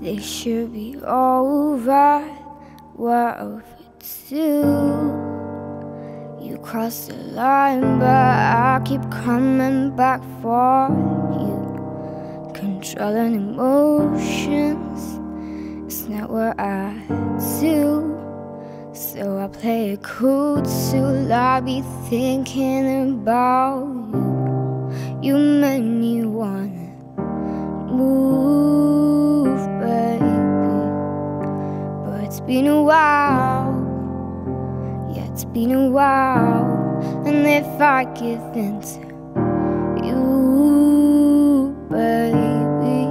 This should be over, we're over two. You crossed the line, but I keep coming back for you. Controlling emotions, it's not what I do. So I play it cool till I be thinking about you. You make me wanna move, baby, but it's been a while. Yeah, it's been a while. And if I give in to you, baby,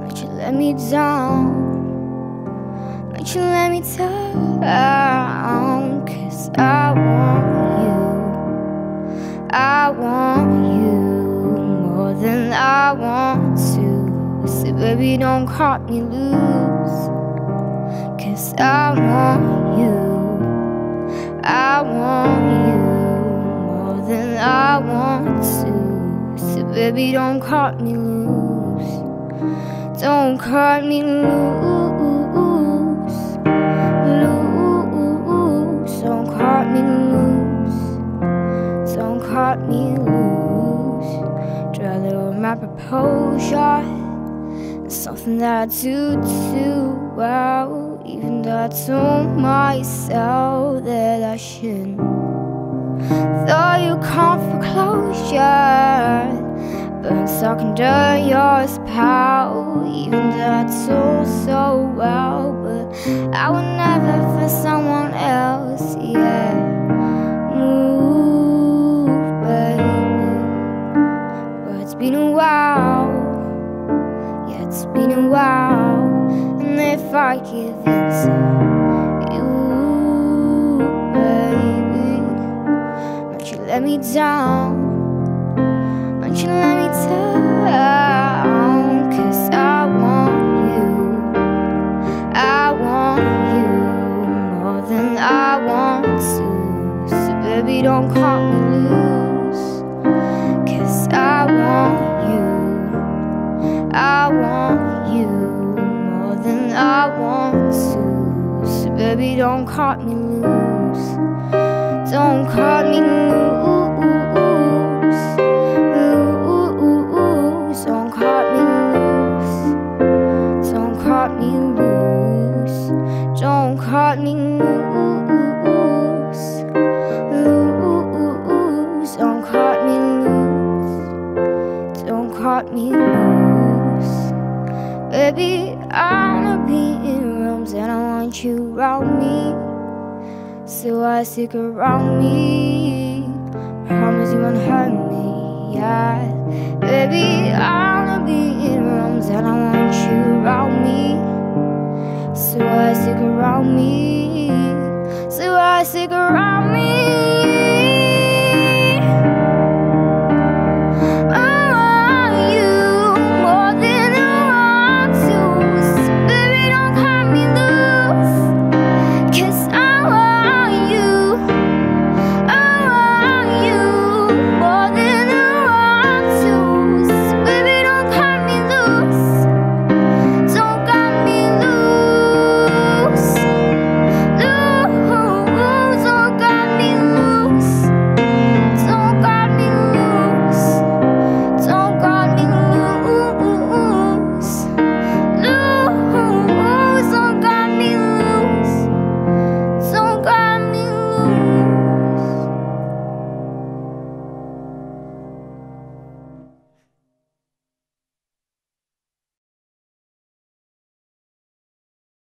don't you let me down, don't you let me down. 'Cause I want you more than I want to. So baby, don't cut me loose, 'cause I want you more than I want to. So baby, don't cut me loose, don't cut me loose, don't cut me loose, don't cut me loose. Try to my proposal, it's something that I do too well. Even though I told myself that I shouldn't. Thought you come for closure, but I'm stuck under your spell. Even though I told so well, but I would never for someone else. Yeah, move, baby, but it's been a while. Yeah, it's been a while. And if I give in to you, baby, don't you let me down, don't you let me down. 'Cause I want you more than I want to. So baby, don't cut me loose, 'cause I want you more than I want to. So baby, don't cut me loose, don't cut me loose, don't cut me loose, don't cut me loose, don't cut me loose, don't cut me loose, don't cut me loose. Baby, I'ma be in rooms and I want you around me, so I stick around me. Promise you won't hurt me, yeah. Baby, I'ma be in rooms and I want you around me, so I stick around me.